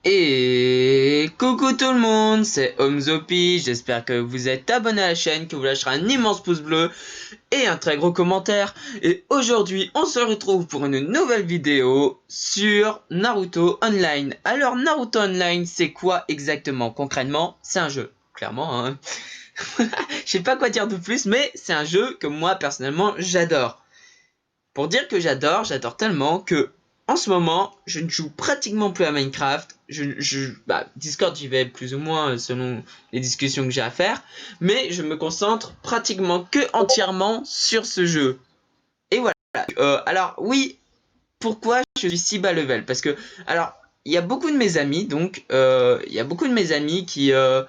Et coucou tout le monde, c'est Homzopi, j'espère que vous êtes abonné à la chaîne, que vous lâcherez un immense pouce bleu et un très gros commentaire. Et aujourd'hui, on se retrouve pour une nouvelle vidéo sur Naruto Online. Alors Naruto Online, c'est quoi exactement? Concrètement, c'est un jeu, clairement, hein. Je sais pas quoi dire de plus, mais c'est un jeu que moi personnellement j'adore. Pour dire que j'adore tellement que en ce moment, je ne joue pratiquement plus à Minecraft. Discord, j'y vais plus ou moins selon les discussions que j'ai à faire. Mais je me concentre pratiquement que entièrement sur ce jeu. Et voilà. Alors oui, pourquoi je suis si bas level? Parce que, alors, il y a beaucoup de mes amis, il y a beaucoup de mes amis que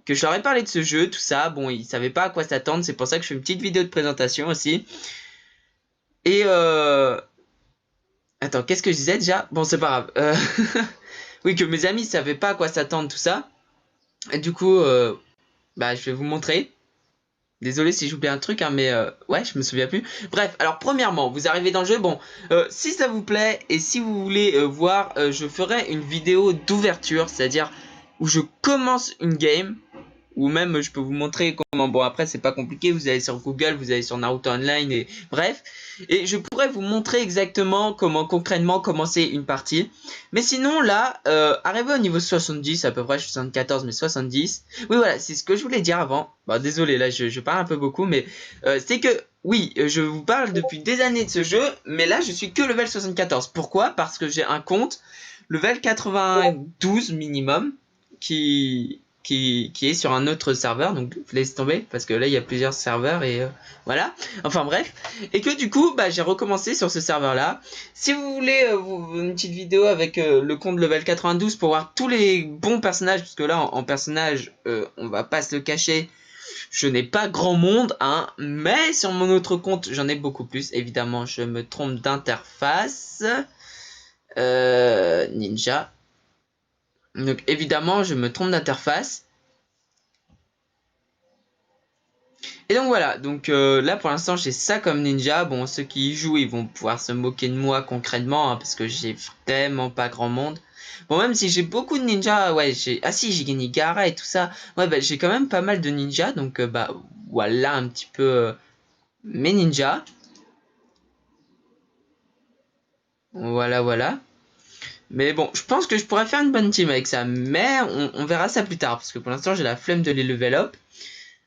je leur ai parlé de ce jeu, tout ça. Bon, ils savaient pas à quoi s'attendre. C'est pour ça que je fais une petite vidéo de présentation aussi. Et attends, qu'est-ce que je disais déjà? Bon, c'est pas grave. Oui, que mes amis savaient pas à quoi s'attendre, tout ça. Et du coup, je vais vous montrer. Désolé si j'oublie un truc, hein, mais ouais, je me souviens plus. Bref, alors premièrement, vous arrivez dans le jeu. Bon, si ça vous plaît et si vous voulez voir, je ferai une vidéo d'ouverture, c'est-à-dire où je commence une game. Ou même je peux vous montrer comment, bon après c'est pas compliqué, vous allez sur Google, vous allez sur Naruto Online et bref. Et je pourrais vous montrer exactement comment concrètement commencer une partie. Mais sinon là, arrivé au niveau 70 à peu près, je suis 74 mais 70. Oui voilà, c'est ce que je voulais dire avant. Bon désolé là je parle un peu beaucoup mais c'est que oui, je vous parle depuis des années de ce jeu, mais là je suis que level 74. Pourquoi? Parce que j'ai un compte level 92 minimum qui est sur un autre serveur, donc laisse tomber parce que là il y a plusieurs serveurs et voilà, enfin bref, et que du coup j'ai recommencé sur ce serveur là. Si vous voulez une petite vidéo avec le compte level 92 pour voir tous les bons personnages, parce que là en personnage on va pas se le cacher, je n'ai pas grand monde, hein, mais sur mon autre compte j'en ai beaucoup plus. Évidemment je me trompe d'interface, ninja. Donc évidemment, je me trompe d'interface. Et donc voilà, donc là pour l'instant j'ai ça comme ninja. Bon, ceux qui y jouent, ils vont pouvoir se moquer de moi concrètement, hein, parce que j'ai vraiment pas grand monde. Bon, même si j'ai beaucoup de ninjas, ouais, ah si, j'ai gagné Gaara et tout ça. Ouais, j'ai quand même pas mal de ninjas, donc voilà un petit peu mes ninjas. Voilà, voilà. Mais bon, je pense que je pourrais faire une bonne team avec ça, mais on verra ça plus tard, parce que pour l'instant j'ai la flemme de les level up.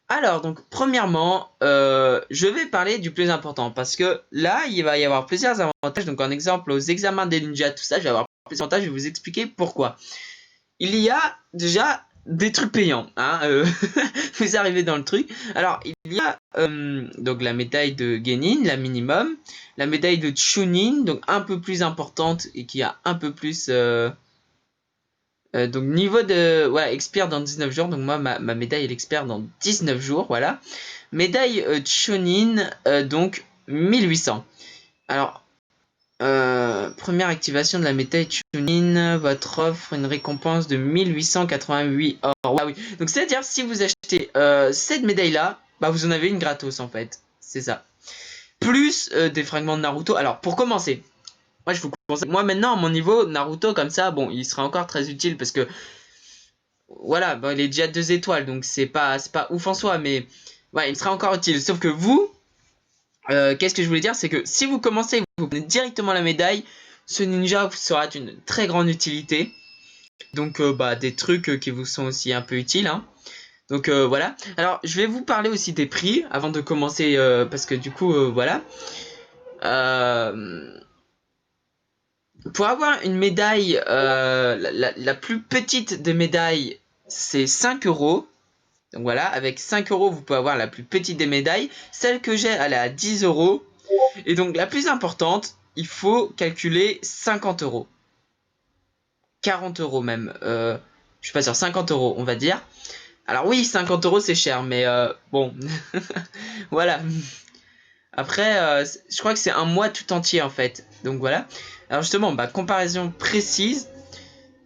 Alors, donc, premièrement, je vais parler du plus important parce que là, il va y avoir plusieurs avantages. Donc, en exemple, aux examens des ninjas, tout ça, je vais avoir plusieurs avantages. Je vais vous expliquer pourquoi. Il y a déjà des trucs payants, hein. Vous arrivez dans le truc. Alors, il y a donc la médaille de Genin, la minimum, la médaille de Chunin, donc un peu plus importante et qui a un peu plus. Donc niveau de voilà, expire dans 19 jours. Donc moi ma médaille elle expire dans 19 jours, voilà. Médaille Chunin, donc 1800. Alors première activation de la médaille Chunin, votre offre une récompense de 1888 or. Ouais, oui. Donc c'est-à-dire si vous achetez cette médaille là, vous en avez une gratos en fait. C'est ça. Plus des fragments de Naruto. Alors pour commencer, moi je vous conseille. Moi maintenant à mon niveau Naruto comme ça, bon, il sera encore très utile parce que voilà, il est déjà 2 étoiles, donc c'est pas ouf en soi, mais ouais, il me sera encore utile. Sauf que vous, qu'est-ce que je voulais dire, c'est que si vous commencez, vous prenez directement la médaille, ce ninja vous sera d'une très grande utilité. Donc des trucs qui vous sont aussi un peu utiles, hein. Donc voilà. Alors je vais vous parler aussi des prix avant de commencer, parce que du coup voilà. Euh, pour avoir une médaille, la plus petite des médailles, c'est 5 euros. Donc voilà, avec 5 euros, vous pouvez avoir la plus petite des médailles. Celle que j'ai, elle est à 10 euros. Et donc la plus importante, il faut calculer 50 euros. 40 euros même. Je suis pas sûr, 50 euros, on va dire. Alors oui, 50 euros, c'est cher, mais bon. Voilà. Après, je crois que c'est un mois tout entier, en fait. Donc voilà. Alors justement, comparaison précise.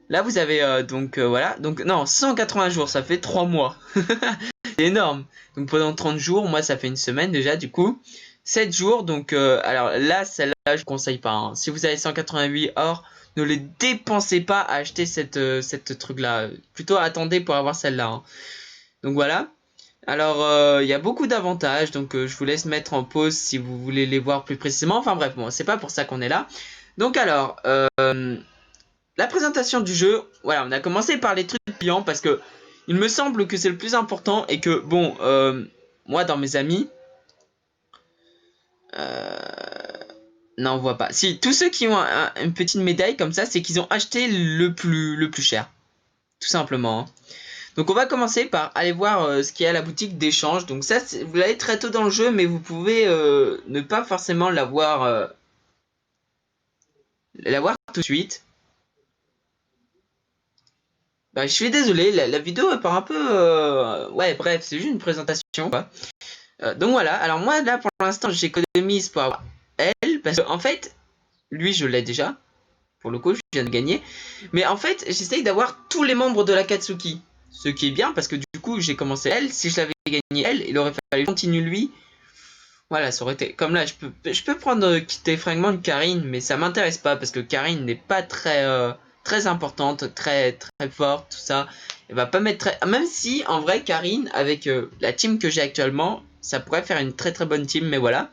Là, vous avez voilà. Donc non, 180 jours, ça fait 3 mois. C'est énorme. Donc pendant 30 jours, moi ça fait une semaine déjà du coup. 7 jours, donc alors là, celle-là, je ne conseille pas, hein. Si vous avez 188 or, ne les dépensez pas à acheter cette truc-là. Plutôt attendez pour avoir celle-là. Hein. Donc voilà. Alors, il y a beaucoup d'avantages, donc je vous laisse mettre en pause si vous voulez les voir plus précisément. Enfin bref, bon, c'est pas pour ça qu'on est là. Donc alors, la présentation du jeu, voilà, on a commencé par les trucs payants parce que il me semble que c'est le plus important et que, bon, moi dans mes amis, non, on voit pas. Si, tous ceux qui ont une petite médaille comme ça, c'est qu'ils ont acheté le plus cher, tout simplement. Hein. Donc on va commencer par aller voir ce qu'il y a à la boutique d'échange. Donc ça, vous l'avez très tôt dans le jeu, mais vous pouvez ne pas forcément l'avoir tout de suite. Bah, je suis désolé, la vidéo elle part un peu... Ouais, bref, c'est juste une présentation, quoi. Donc voilà, alors moi là pour l'instant j'économise pour avoir elle, parce qu'en fait, lui je l'ai déjà. Pour le coup, je viens de gagner. Mais en fait, j'essaye d'avoir tous les membres de l'Akatsuki. Ce qui est bien parce que du coup, j'ai commencé elle. Si je l'avais gagné elle, il aurait fallu continuer lui. Voilà, ça aurait été. Comme là, je peux prendre quitter fragment de Karine, mais ça m'intéresse pas parce que Karine n'est pas très importante, très forte, tout ça. Elle va pas mettre très. Même si, en vrai, Karine, avec la team que j'ai actuellement, ça pourrait faire une très bonne team, mais voilà.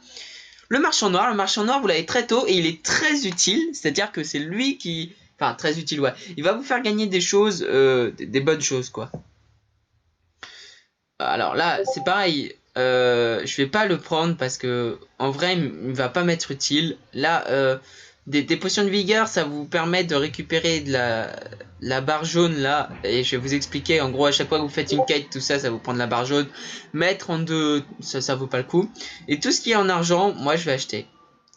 Le marchand noir, vous l'avez très tôt et il est très utile. C'est-à-dire que c'est lui qui... Enfin, très utile, ouais. Il va vous faire gagner des choses, des bonnes choses, quoi. Alors là, c'est pareil. Je vais pas le prendre parce que, en vrai, il va pas m'être utile. Là, des potions de vigueur, ça vous permet de récupérer de la barre jaune, là. Et je vais vous expliquer, en gros, à chaque fois que vous faites une quête, tout ça, ça vous prend de la barre jaune. Mettre en deux, ça vaut pas le coup. Et tout ce qui est en argent, moi, je vais acheter.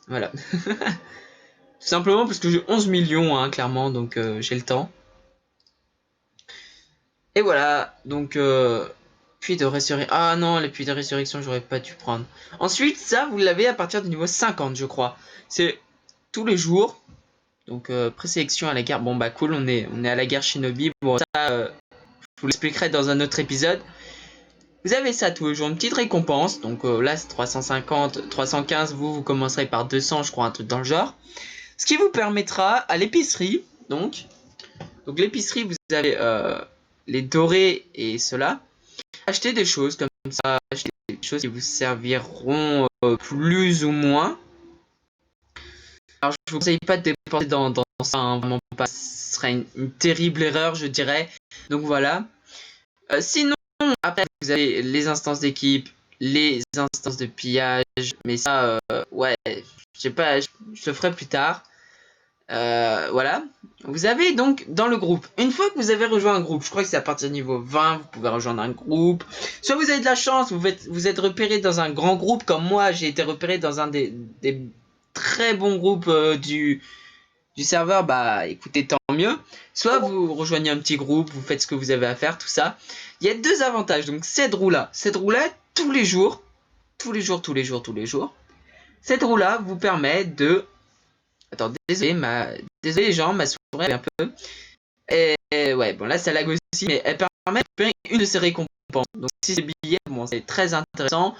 Voilà. Tout simplement parce que j'ai 11 millions, hein, clairement, donc j'ai le temps. Et voilà, donc puits de résurrection. Ah non, les puits de résurrection, j'aurais pas dû prendre. Ensuite, ça, vous l'avez à partir du niveau 50, je crois. C'est tous les jours. Donc présélection à la guerre. Bon bah cool, on est à la guerre Shinobi. Bon ça, je vous l'expliquerai dans un autre épisode. Vous avez ça tous les jours, une petite récompense. Donc là, c'est 350, 315. Vous commencerez par 200, je crois, un truc dans le genre. Ce qui vous permettra à l'épicerie, donc l'épicerie, vous avez les dorés et cela. Acheter des choses comme ça, acheter des choses qui vous serviront plus ou moins. Alors je vous conseille pas de dépenser dans ça, hein, vraiment pas. Ce serait une terrible erreur, je dirais. Donc voilà. Sinon, après, vous avez les instances d'équipe, les instances de pillage, mais ça, ouais, je sais pas, je le ferai plus tard. Voilà. Vous avez donc dans le groupe, une fois que vous avez rejoint un groupe, je crois que c'est à partir du niveau 20, vous pouvez rejoindre un groupe. Soit vous avez de la chance, vous êtes repéré dans un grand groupe, comme moi, j'ai été repéré dans un des très bons groupes du serveur, bah écoutez, tant mieux. Soit vous rejoignez un petit groupe, vous faites ce que vous avez à faire, tout ça. Il y a deux avantages, donc cette roue-là, tous les jours, cette roue-là vous permet de... Attends, désolé les gens, ma souris est un peu... Et ouais, bon là ça lag aussi, mais elle permet de récupérer une de ses récompenses. Donc si c'est billets, bon c'est très intéressant,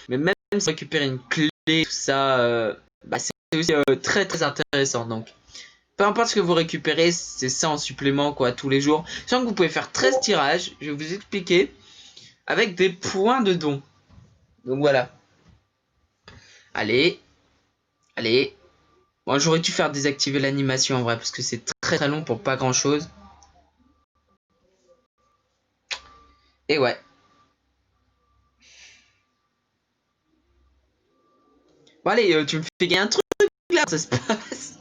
mais même si récupérer une clé, tout ça, bah, c'est aussi très intéressant. Donc peu importe ce que vous récupérez, c'est ça en supplément quoi tous les jours. Sachant que vous pouvez faire 13 tirages, je vais vous expliquer, avec des points de don. Donc voilà. Allez, allez. Bon, j'aurais dû faire désactiver l'animation en vrai, parce que c'est très long pour pas grand chose. Et ouais. Bon allez, tu me fais gagner un truc là, ça se passe.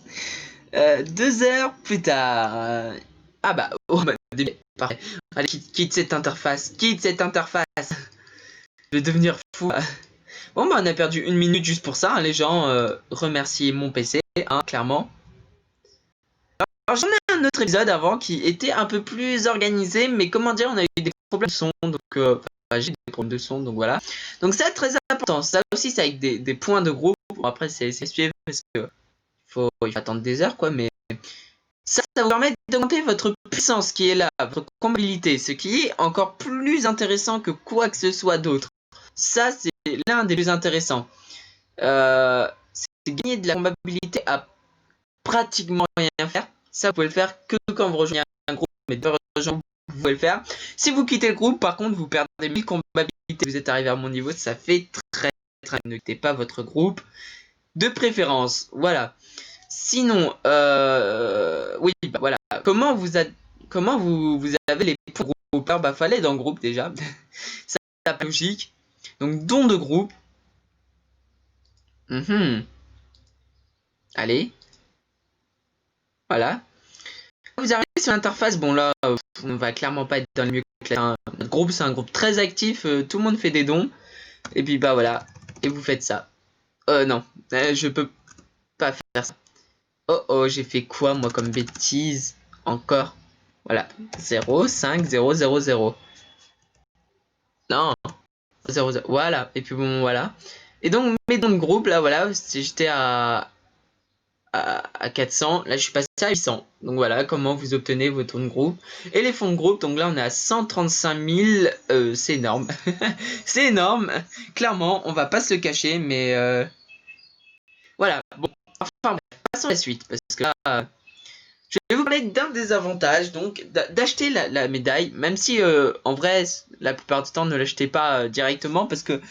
2 heures plus tard. Ah bah, oh bah, parfait. Allez, quitte cette interface. Quitte cette interface. Je vais devenir fou. Bon bah on a perdu 1 minute juste pour ça. Hein, les gens remerciez mon PC, hein, clairement. Alors j'en ai un autre épisode avant qui était un peu plus organisé, mais comment dire, on a eu des problèmes de son, donc enfin, j'ai des problèmes de son, donc voilà. Donc c'est très important. Ça aussi, c'est avec des points de groupe. Bon, après, c'est suivre parce que il faut attendre des heures, quoi, mais ça vous permet d'augmenter votre puissance qui est là, votre combativité, ce qui est encore plus intéressant que quoi que ce soit d'autre. Ça, c'est l'un des plus intéressants. C'est gagner de la combativité à pratiquement rien faire. Ça, vous pouvez le faire que quand vous rejoignez un groupe, mais de rejoindre, vous pouvez le faire. Si vous quittez le groupe, par contre, vous perdez 1000 compatibilités. Vous êtes arrivé à mon niveau, ça fait très très. Ne quittez pas votre groupe de préférence. Voilà. Sinon, oui, bah voilà. Comment vous avez les groupeurs? Bah, fallait dans le groupe déjà. Ça, c'est logique. Donc, don de groupe. Allez, voilà. Vous arrivez sur l'interface. Bon, là, on va clairement pas être dans le mieux que notre groupe, c'est un groupe très actif. Tout le monde fait des dons. Et puis, bah voilà. Et vous faites ça. Non, je peux pas faire ça. Oh oh, j'ai fait quoi moi comme bêtise? Encore. Voilà. 0, 5, 0, 0, 0. Non. 0, 0. Voilà. Et puis bon, voilà. Et donc, mes dons de groupe, là, voilà. J'étais à 400. Là, je suis passé à 800. Donc voilà comment vous obtenez vos dons de groupe. Et les fonds de groupe, donc là, on est à 135 000. C'est énorme. C'est énorme. Clairement, on va pas se le cacher, mais voilà. Bon, enfin, bref, passons à la suite. Parce que là. Je vais vous parler d'un des avantages, donc d'acheter la médaille, même si en vrai, la plupart du temps, ne l'achetez pas directement, parce que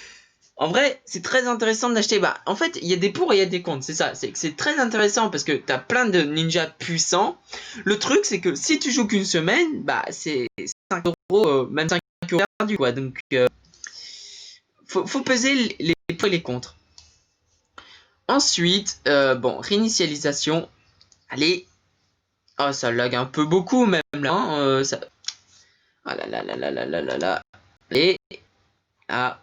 en vrai, c'est très intéressant d'acheter. Bah, en fait, il y a des pour et il y a des contre, c'est ça. C'est très intéressant parce que t'as plein de ninjas puissants. Le truc, c'est que si tu joues qu'une semaine, bah, c'est 5 euros, même 5 euros perdus, quoi. Donc, faut peser les pour et les contre. Ensuite, bon, réinitialisation. Allez. Oh, ça lag un peu beaucoup, même là. Hein, ça. Ah là là là là là là là là. Et ah.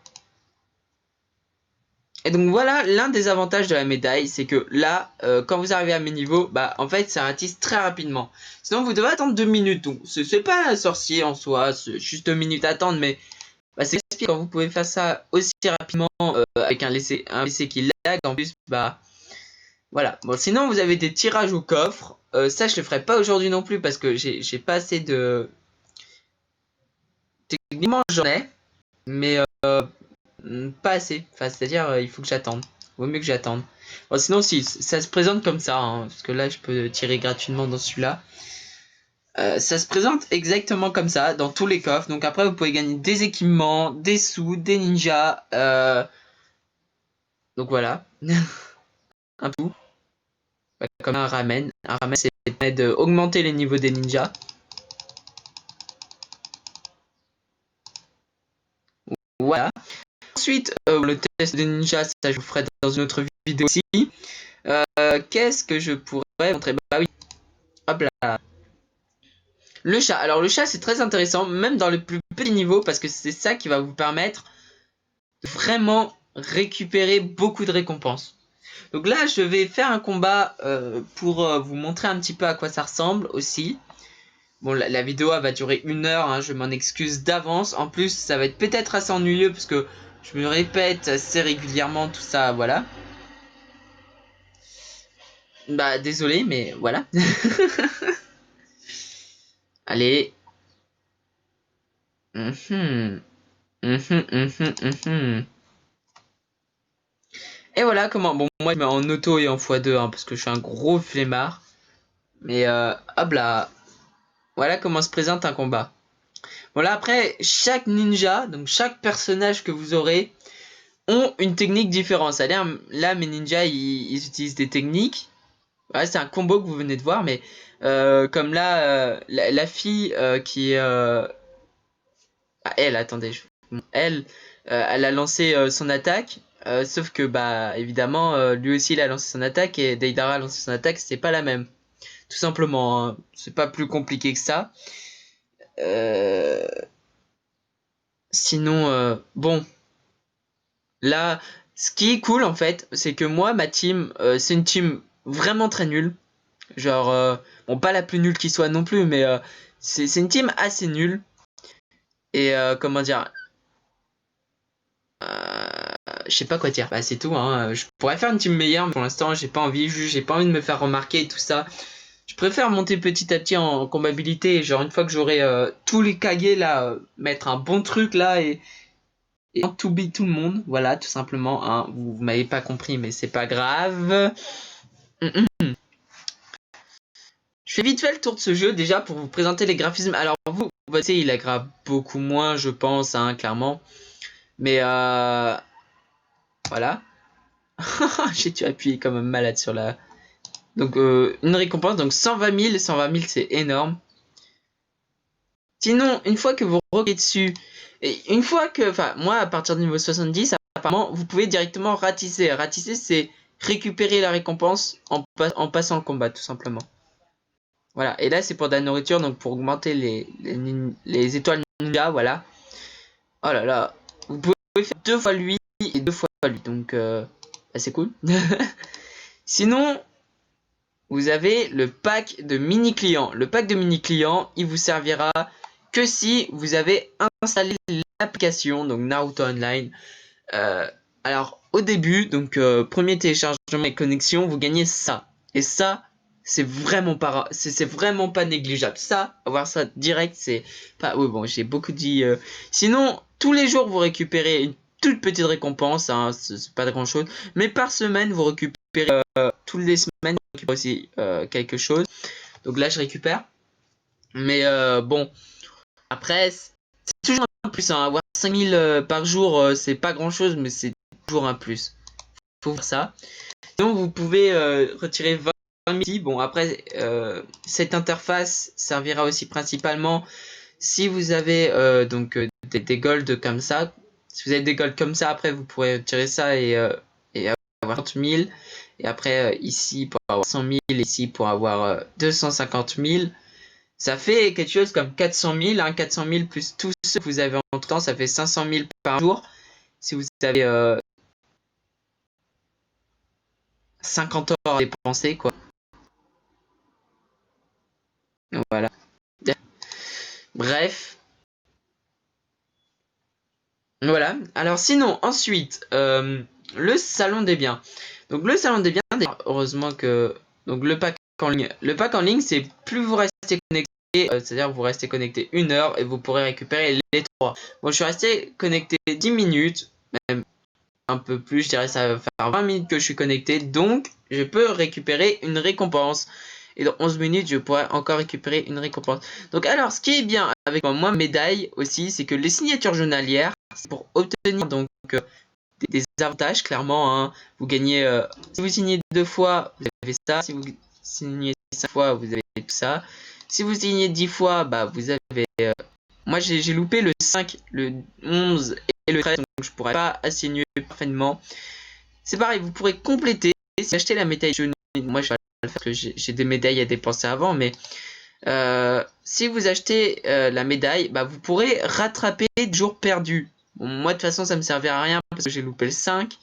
Et donc voilà l'un des avantages de la médaille, c'est que là, quand vous arrivez à mes niveaux, bah en fait ça ratisse très rapidement. Sinon vous devez attendre 2 minutes. Donc c'est pas un sorcier en soi, c'est juste 2 minutes à attendre, mais bah, c'est pire quand vous pouvez faire ça aussi rapidement avec un PC qui lag en plus, bah voilà. Bon sinon vous avez des tirages au coffre. Ça je le ferai pas aujourd'hui non plus parce que j'ai pas assez de. Techniquement j'en ai, mais pas assez. Enfin, c'est-à-dire, il faut que j'attende. Vaut mieux que j'attende. Bon, sinon, si, ça se présente comme ça, hein, parce que là, je peux tirer gratuitement dans celui-là. Ça se présente exactement comme ça, dans tous les coffres. Donc après, vous pouvez gagner des équipements, des sous, des ninjas. Donc voilà. Un tout. Comme un ramen. Un ramen, c'est permet d'augmenter les niveaux des ninjas. Voilà. Ensuite, le test des ninjas, ça je vous ferai dans une autre vidéo aussi. Qu'est-ce que je pourrais montrer? Bah oui. Hop là. Le chat. Alors le chat c'est très intéressant, même dans le plus petit niveau, parce que c'est ça qui va vous permettre de vraiment récupérer beaucoup de récompenses. Donc là je vais faire un combat pour vous montrer un petit peu à quoi ça ressemble aussi. Bon la vidéo elle va durer 1 heure, hein, je m'en excuse d'avance. En plus ça va être peut-être assez ennuyeux parce que je me répète assez régulièrement tout ça, voilà. Bah désolé mais voilà. Allez. Mhm. Mhm, mhm, mhm. Et voilà comment. Bon, moi je mets en auto et en x2 hein, parce que je suis un gros flemmard. Mais hop là. Voilà comment se présente un combat. Voilà, après, chaque ninja, donc chaque personnage que vous aurez, ont une technique différente. C'est-à-dire, là, mes ninjas, ils utilisent des techniques. Voilà, c'est un combo que vous venez de voir, mais comme là, la fille qui est. Ah, elle, attendez. Elle, elle a lancé son attaque. Sauf que bah évidemment lui aussi il a lancé son attaque et Deidara a lancé son attaque, c'est pas la même. Tout simplement, hein. C'est pas plus compliqué que ça. Euh, Sinon, bon, là, ce qui est cool en fait, c'est que moi, ma team, c'est une team vraiment très nulle. Genre, bon, pas la plus nulle qui soit non plus, mais c'est une team assez nulle. Et comment dire, je sais pas quoi dire. Bah, c'est tout, hein. Je pourrais faire une team meilleure, mais pour l'instant, j'ai pas envie. J'ai pas envie de me faire remarquer et tout ça. Je préfère monter petit à petit en combabilité. Genre, une fois que j'aurai tous les Kage là, mettre un bon truc là et to beat tout le monde. Voilà, tout simplement. Hein. Vous m'avez pas compris, mais c'est pas grave. fais vite fait le tour de ce jeu déjà pour vous présenter les graphismes. Alors vous voyez, il aggrave beaucoup moins, je pense, hein, clairement. Mais voilà. J'ai dû appuyer comme un malade sur la... Donc une récompense, donc 120 000 c'est énorme. Sinon, une fois que vous requez dessus, et une fois que, enfin, moi à partir du niveau 70, apparemment, vous pouvez directement ratisser. Ratisser, c'est récupérer la récompense en passant le combat, tout simplement. Voilà, et là c'est pour de la nourriture, donc pour augmenter les étoiles ninja, voilà. Oh là là, vous pouvez faire 2 fois lui et 2 fois lui, donc bah, c'est cool. Sinon, vous avez le pack de mini clients. Le pack de mini clients, il vous servira que si vous avez installé l'application, donc Naruto Online. Alors au début, donc premier téléchargement et connexion, vous gagnez ça. Et ça, c'est vraiment pas négligeable. Ça, avoir ça direct, c'est pas. Oui, bon, j'ai beaucoup dit. Sinon, tous les jours vous récupérez une toute petite récompense, hein, c'est pas grand chose. Mais par semaine, vous récupérez toutes les semaines, vous récupérez aussi quelque chose. Donc là, je récupère. Mais bon, après, c'est toujours un plus. Hein, avoir 5000 par jour, c'est pas grand chose, mais c'est toujours un plus. Faut faire ça. Donc vous pouvez retirer 20 000 ici. Bon après cette interface servira aussi principalement si vous avez donc des golds comme ça. Si vous avez des golds comme ça, après vous pourrez retirer ça et avoir 30 000. Et après ici pour avoir 100 000, ici pour avoir 250 000. Ça fait quelque chose comme 400 000. Hein, 400 000 plus tout ce que vous avez en tout temps, ça fait 500 000 par jour. Si vous avez 50 heures à dépenser, quoi. Voilà. Bref. Voilà. Alors sinon, ensuite, le salon des biens. Donc le salon des biens, heureusement que... Donc le pack en ligne. Le pack en ligne, c'est plus vous restez connecté, c'est-à-dire vous restez connecté 1 heure et vous pourrez récupérer les 3. Bon, je suis resté connecté 10 minutes, même un peu plus, je dirais ça va faire 20 minutes que je suis connecté, donc je peux récupérer une récompense. Et dans 11 minutes, je pourrais encore récupérer une récompense. Donc alors, ce qui est bien avec moi, médaille aussi, c'est que les signatures journalières, c'est pour obtenir donc des avantages, clairement. Hein. Vous gagnez, si vous signez 2 fois, vous avez ça. Si vous signez 5 fois, vous avez tout ça. Si vous signez 10 fois, bah vous avez... moi, j'ai loupé le 5, le 11 et le 13, donc je pourrais pas assigner parfaitement. C'est pareil, vous pourrez compléter, si acheter la médaille jaune. Moi, je vais le faire parce que j'ai des médailles à dépenser avant, mais si vous achetez la médaille, bah, vous pourrez rattraper des jours perdus. Bon, moi, de toute façon, ça me servait à rien parce que j'ai loupé le 5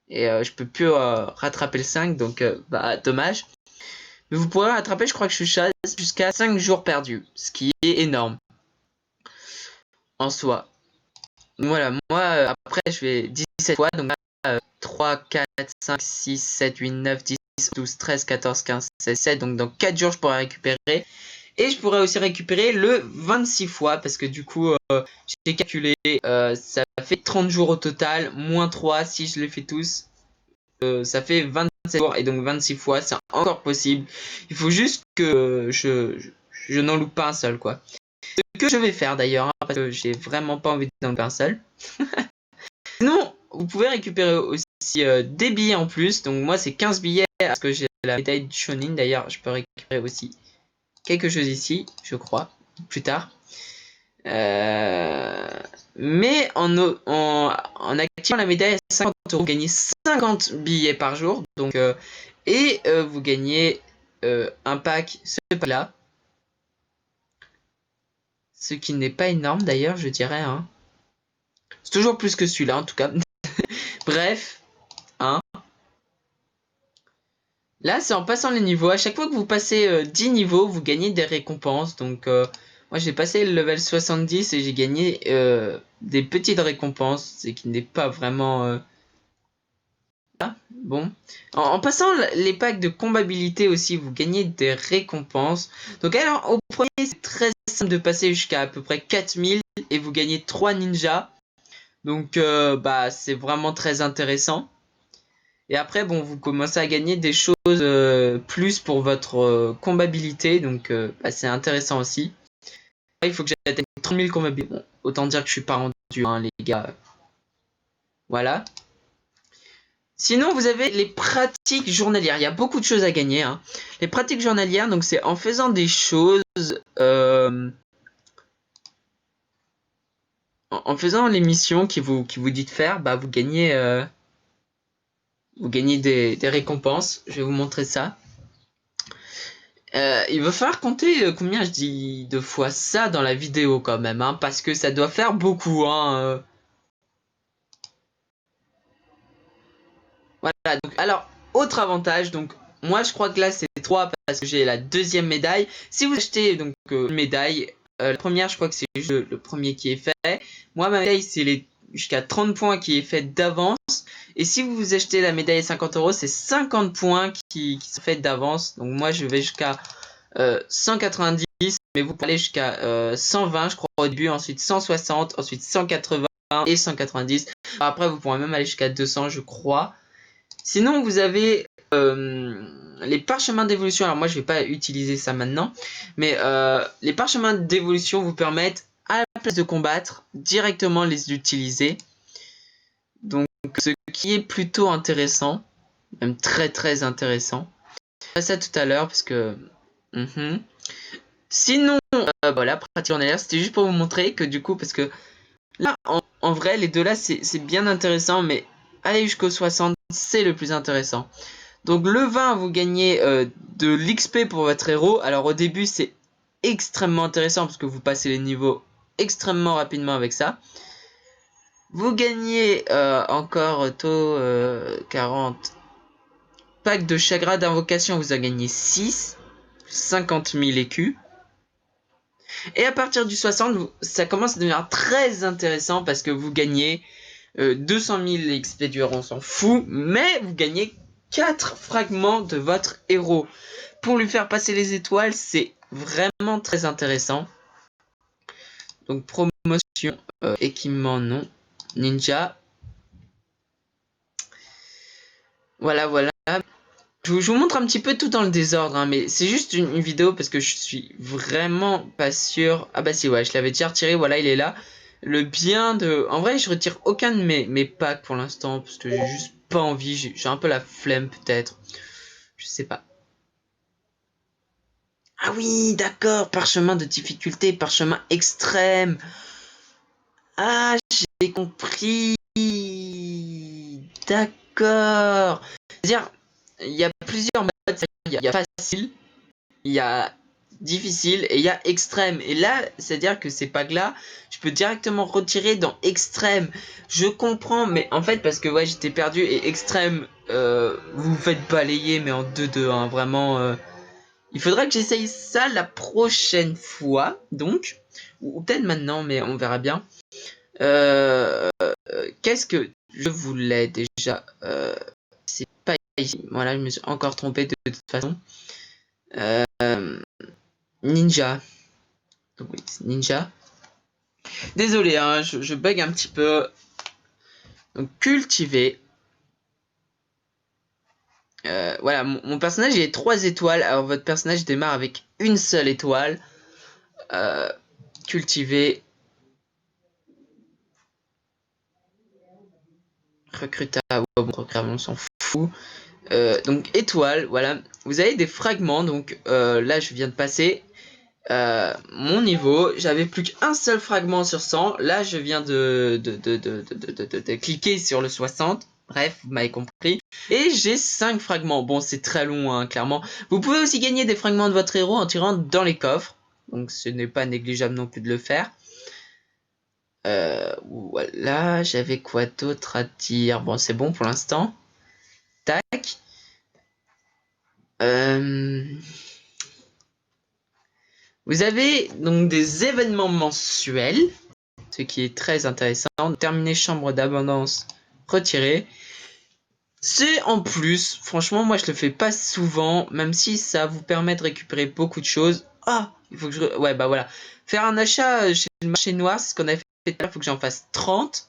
et je peux plus rattraper le 5, donc bah, dommage. Mais vous pourrez rattraper, je crois que je suis jusqu'à 5 jours perdus, ce qui est énorme en soi. Voilà, moi, après, je fais 17 fois, donc 3, 4, 5, 6, 7, 8, 9, 10, 12, 13, 14, 15, 16, 17. Donc dans 4 jours, je pourrais récupérer. Et je pourrais aussi récupérer le 26 fois, parce que du coup, j'ai calculé, ça fait 30 jours au total, moins 3 si je les fais tous. Ça fait 27 jours, et donc 26 fois, c'est encore possible. Il faut juste que je n'en loupe pas un seul, quoi. Ce que je vais faire d'ailleurs, hein, parce que j'ai vraiment pas envie d'en louper un seul. Sinon, vous pouvez récupérer aussi des billets en plus. Donc moi, c'est 15 billets parce que j'ai la médaille de Shonin. D'ailleurs, je peux récupérer aussi quelque chose ici, je crois, plus tard. Mais en activant la médaille à 50 euros, vous gagnez 50 billets par jour. Donc, et vous gagnez un pack, ce pack-là. Ce qui n'est pas énorme d'ailleurs, je dirais. Hein. C'est toujours plus que celui-là en tout cas. Bref, hein. Là, c'est en passant les niveaux. À chaque fois que vous passez 10 niveaux, vous gagnez des récompenses. Donc, moi, j'ai passé le level 70 et j'ai gagné des petites récompenses. Ce qui n'est pas vraiment... Ah, bon. En passant les packs de combabilité aussi, vous gagnez des récompenses. Donc, alors, au premier, c'est très simple de passer jusqu'à à peu près 4000 et vous gagnez 3 ninjas. Donc, bah, c'est vraiment très intéressant. Et après, bon, vous commencez à gagner des choses plus pour votre combabilité. Donc, bah, c'est intéressant aussi. Il faut que j'atteigne 30 000 combabilité. Bon, autant dire que je suis pas rendu, hein, les gars. Voilà. Sinon, vous avez les pratiques journalières. Il y a beaucoup de choses à gagner, hein. Les pratiques journalières, donc c'est en faisant des choses, en faisant les missions qui vous dit de faire, bah vous gagnez des récompenses. Je vais vous montrer ça. Il va falloir compter combien je dis de fois ça dans la vidéo quand même, hein, parce que ça doit faire beaucoup, hein. Voilà. Donc, alors, autre avantage, donc moi je crois que là c'est 3 parce que j'ai la deuxième médaille. Si vous achetez donc une médaille, la première je crois que c'est juste le premier qui est fait. Moi ma médaille c'est les jusqu'à 30 points qui est faite d'avance. Et si vous achetez la médaille à 50 euros, c'est 50 points qui sont faits d'avance. Donc moi je vais jusqu'à 190, mais vous pouvez aller jusqu'à 120 je crois au début, ensuite 160, ensuite 180 et 190. Après vous pourrez même aller jusqu'à 200 je crois. Sinon, vous avez les parchemins d'évolution. Alors moi, je vais pas utiliser ça maintenant, mais les parchemins d'évolution vous permettent, à la place de combattre, directement les utiliser. Donc, ce qui est plutôt intéressant, même très très intéressant. Je ferai ça tout à l'heure parce que... Sinon, voilà, pratique journalière, c'était juste pour vous montrer que du coup, parce que là, en vrai, les deux là, c'est bien intéressant, mais aller jusqu'au 60, c'est le plus intéressant. Donc le 20, vous gagnez de l'XP pour votre héros. Alors au début, c'est extrêmement intéressant parce que vous passez les niveaux extrêmement rapidement avec ça. Vous gagnez encore taux 40 packs de chagrin d'invocation. Vous en gagnez 6, 50 000 écus. Et à partir du 60, ça commence à devenir très intéressant parce que vous gagnez 200 000 XP du héros, on s'en fout. Mais vous gagnez 4 fragments de votre héros. Pour lui faire passer les étoiles, c'est vraiment très intéressant. Donc promotion, équipement non, ninja. Voilà, voilà. Je vous montre un petit peu tout dans le désordre, hein, mais c'est juste une vidéo parce que je suis vraiment pas sûr. Ah bah si, ouais, je l'avais déjà retiré, voilà, il est là. Le bien de... En vrai, je retire aucun de mes packs pour l'instant parce que j'ai juste pas envie. J'ai un peu la flemme peut-être. Je sais pas. Ah oui, d'accord, parchemin de difficulté, parchemin extrême. Ah, j'ai compris. D'accord. C'est-à-dire, il y a plusieurs modes. Il y a facile, il y a difficile et il y a extrême. Et là, c'est-à-dire que ces packs-là, je peux directement retirer dans extrême. Je comprends, mais en fait, parce que ouais, j'étais perdu et extrême, vous vous faites balayer, mais en 2-2, hein, vraiment. Il faudra que j'essaye ça la prochaine fois, donc. Ou peut-être maintenant, mais on verra bien. Qu'est-ce que je voulais déjà c'est pas ici. Voilà, je me suis encore trompé de toute façon. Ninja. Donc oui, ninja. Désolé, hein, je bug un petit peu. Donc cultiver. Voilà, mon personnage il est 3 étoiles. Alors votre personnage démarre avec une seule étoile. Cultiver. Recrutable. Bon, recrutable, on s'en fout. Donc étoile, voilà. Vous avez des fragments. Donc là, je viens de passer mon niveau. J'avais plus qu'un seul fragment sur 100. Là, je viens de cliquer sur le 60. Bref, vous m'avez compris. Et j'ai 5 fragments. Bon, c'est très long, hein, clairement. Vous pouvez aussi gagner des fragments de votre héros en tirant dans les coffres. Donc, ce n'est pas négligeable non plus de le faire. Voilà, j'avais quoi d'autre à dire? Bon, c'est bon pour l'instant. Tac. Vous avez donc des événements mensuels, ce qui est très intéressant. Terminer chambre d'abondance, retirer. C'est en plus, franchement, moi je le fais pas souvent, même si ça vous permet de récupérer beaucoup de choses. Ah, il faut que je... Ouais, bah voilà. Faire un achat chez le marché noir, c'est ce qu'on a fait tout à l'heure, il faut que j'en fasse 30.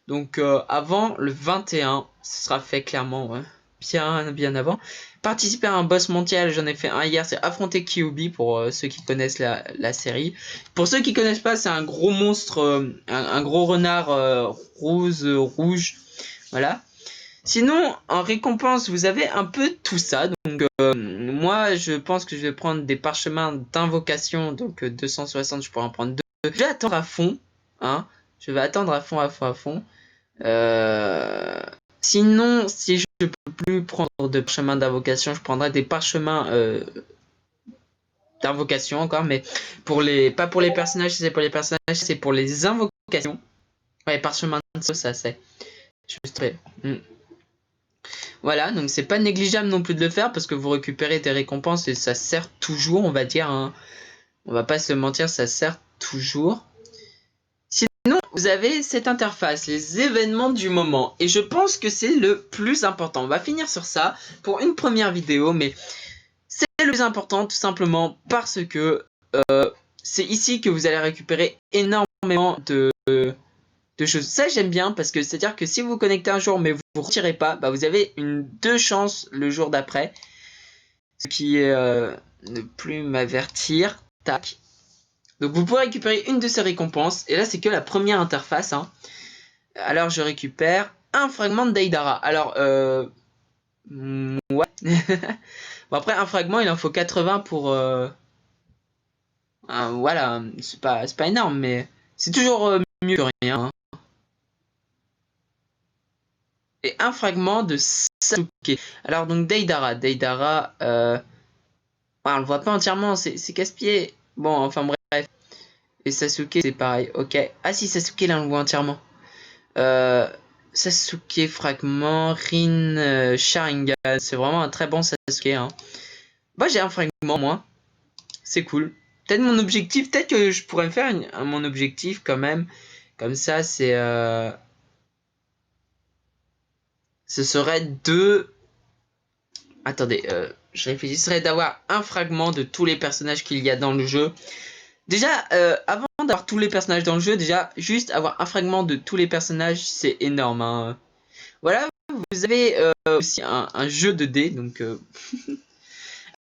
Donc avant le 21, ce sera fait clairement, ouais. Bien avant. Participer à un boss mondial, j'en ai fait un hier, c'est affronter Kyuubi pour ceux qui connaissent la série. Pour ceux qui connaissent pas, c'est un gros monstre, un gros renard rouge, voilà. Sinon, en récompense, vous avez un peu tout ça. Donc moi, je pense que je vais prendre des parchemins d'invocation, donc 260, je pourrais en prendre deux. Je vais attendre à fond, hein. Je vais attendre à fond, à fond, à fond. Sinon, si je peux plus prendre de parchemins d'invocation, je prendrai des parchemins d'invocation encore, mais pas pour les personnages, c'est pour les personnages, c'est pour les invocations. Ouais, parchemins de sauce, ça c'est. Juste. Voilà, donc c'est pas négligeable non plus de le faire parce que vous récupérez des récompenses et ça sert toujours, on va dire. Hein. On va pas se mentir, ça sert toujours. Sinon, vous avez cette interface, les événements du moment. Et je pense que c'est le plus important. On va finir sur ça pour une première vidéo, mais c'est le plus important tout simplement parce que c'est ici que vous allez récupérer énormément de choses. Ça, j'aime bien parce que c'est-à-dire que si vous vous connectez un jour mais vous ne retirez pas, bah, vous avez deux chances le jour d'après. Ce qui est ne plus m'avertir. Tac. Donc vous pouvez récupérer une de ces récompenses. Et là, c'est que la première interface. Hein. Alors, je récupère un fragment de Deidara. Alors, ouais. Bon, après, un fragment, il en faut 80 pour... voilà, c'est pas énorme, mais c'est toujours mieux que rien. Hein. Et un fragment de Sasuke. Alors, donc, Deidara, on le voit pas entièrement, c'est casse-pied. Bon, enfin bref. Et Sasuke, c'est pareil. Ok. Ah si, Sasuke, là, on le voit entièrement. Euh, Sasuke fragment, Rin Sharingan. C'est vraiment un très bon Sasuke. Hein. Moi, j'ai un fragment, moi. C'est cool. Peut-être mon objectif, peut-être que je pourrais me faire mon objectif quand même. Comme ça, c'est... ce serait de... Attendez, je réfléchirais d'avoir un fragment de tous les personnages qu'il y a dans le jeu. Déjà, avant d'avoir tous les personnages dans le jeu, déjà, juste avoir un fragment de tous les personnages, c'est énorme. Hein. Voilà, vous avez aussi un jeu de dés. Donc,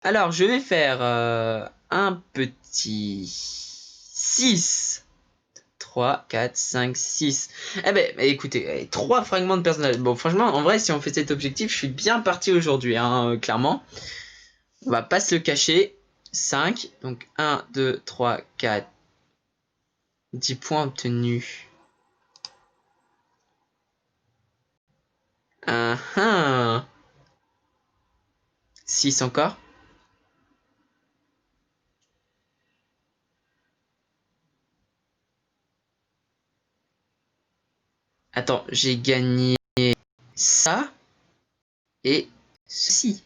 alors, je vais faire un petit 6. 3, 4, 5, 6. Eh ben, écoutez, 3 fragments de personnages. Bon, franchement, en vrai, si on fait cet objectif, je suis bien parti aujourd'hui, hein, clairement. On va pas se le cacher. 5, donc 1, 2, 3, 4, 10 points obtenus. 6 encore. Attends, j'ai gagné ça et ceci.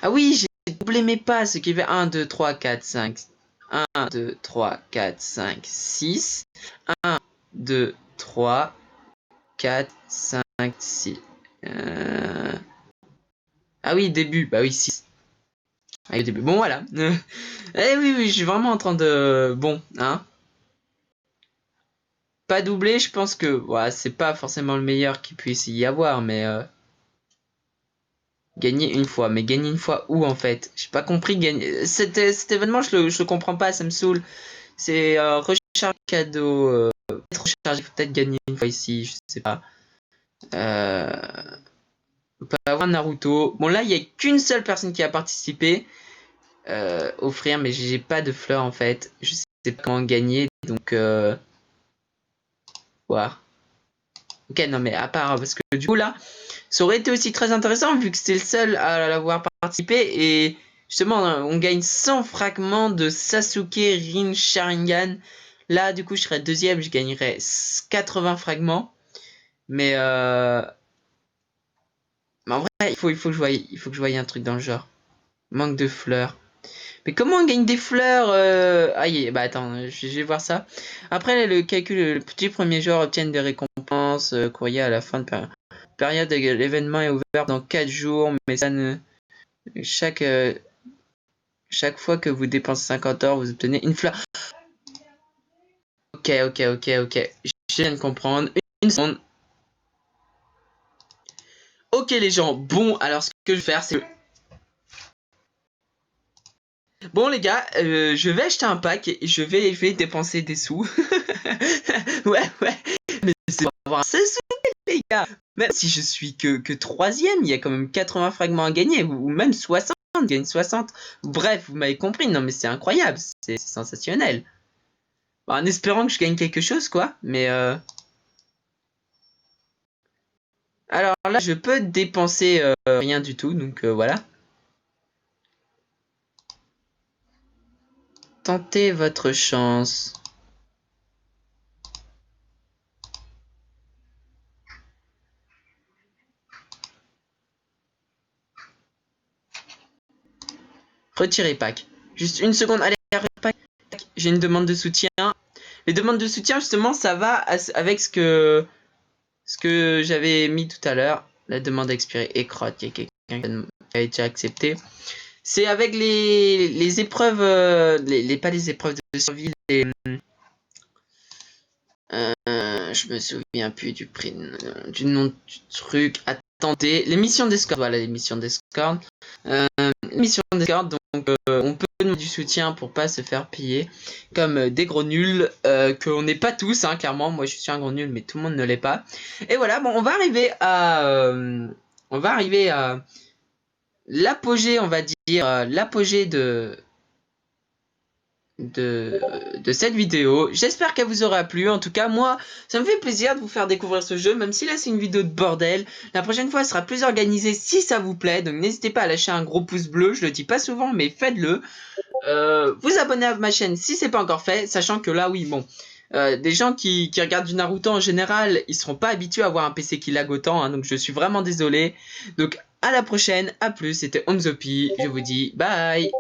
Ah oui, j'ai doublé mes pas, ce qui fait 1, 2, 3, 4, 5. 1, 2, 3, 4, 5, 6. 1, 2, 3, 4, 5, 6. Ah oui, début. Bah oui, 6. Ah, début. Bon, voilà. Eh oui, oui, je suis vraiment en train de... Bon, hein. Pas doublé, je pense que... Ouais, c'est pas forcément le meilleur qu'il puisse y avoir, mais... Gagner une fois. Mais gagner une fois où, en fait? J'ai pas compris. Gagner... Cet événement, je le comprends pas, ça me saoule. C'est recharge cadeau. Peut-être recharger, peut-être gagner une fois ici, je sais pas. On peut avoir Naruto. Bon, là, il y a qu'une seule personne qui a participé. Offrir, mais j'ai pas de fleurs en fait. Je sais pas comment gagner, donc voir. Ok, non, mais à part, parce que du coup là, ça aurait été aussi très intéressant vu que c'était le seul à l'avoir participé et justement, on gagne 100 fragments de Sasuke Rin Sharingan. Là, du coup, je serais deuxième, je gagnerais 80 fragments. Mais en vrai, il faut que je voie, un truc dans le genre. Manque de fleurs. Mais comment on gagne des fleurs Aïe, bah attends, je vais voir ça. Après, le calcul, le petit premier joueur obtient des récompenses, courrier à la fin de période. L'événement est ouvert dans 4 jours, mais ça ne... Chaque fois que vous dépensez 50 heures, vous obtenez une fleur. Ok. Je viens de comprendre. Une seconde. Ok les gens, bon, alors ce que je vais faire, c'est... Bon les gars, je vais acheter un pack et je vais dépenser des sous. Ouais, mais c'est pour avoir 16 sous les gars. Même si je suis que troisième, il y a quand même 80 fragments à gagner, ou même 60, je gagne 60. Bref, vous m'avez compris, non mais c'est incroyable, c'est sensationnel. Bon, en espérant que je gagne quelque chose quoi, mais Alors là, je peux dépenser rien du tout, donc voilà. Tentez votre chance. Retirez pack. Juste une seconde, allez, pack. J'ai une demande de soutien. Les demandes de soutien, justement, ça va avec ce que j'avais mis tout à l'heure. La demande expirée et crotte, il y a quelqu'un qui a été accepté. C'est avec les épreuves, pas les épreuves de survie, je me souviens plus du nom du truc. Attendez, les missions d'escorte. Voilà, les missions d'escorte. Les missions d'escorte, donc on peut demander du soutien pour pas se faire piller comme des gros nuls, qu'on n'est pas tous, hein, clairement. Moi, je suis un gros nul, mais tout le monde ne l'est pas. Et voilà, bon, on va arriver à l'apogée, on va dire, l'apogée de cette vidéo. J'espère qu'elle vous aura plu. En tout cas, moi, ça me fait plaisir de vous faire découvrir ce jeu, même si là c'est une vidéo de bordel. La prochaine fois, elle sera plus organisée si ça vous plaît. Donc n'hésitez pas à lâcher un gros pouce bleu. Je le dis pas souvent, mais faites-le. Vous abonner à ma chaîne si c'est pas encore fait, sachant que là, oui, bon. Des gens qui regardent du Naruto en général, ils seront pas habitués à avoir un PC qui lag autant, hein, donc je suis vraiment désolé. Donc à la prochaine, à plus, c'était Onzopi, je vous dis bye.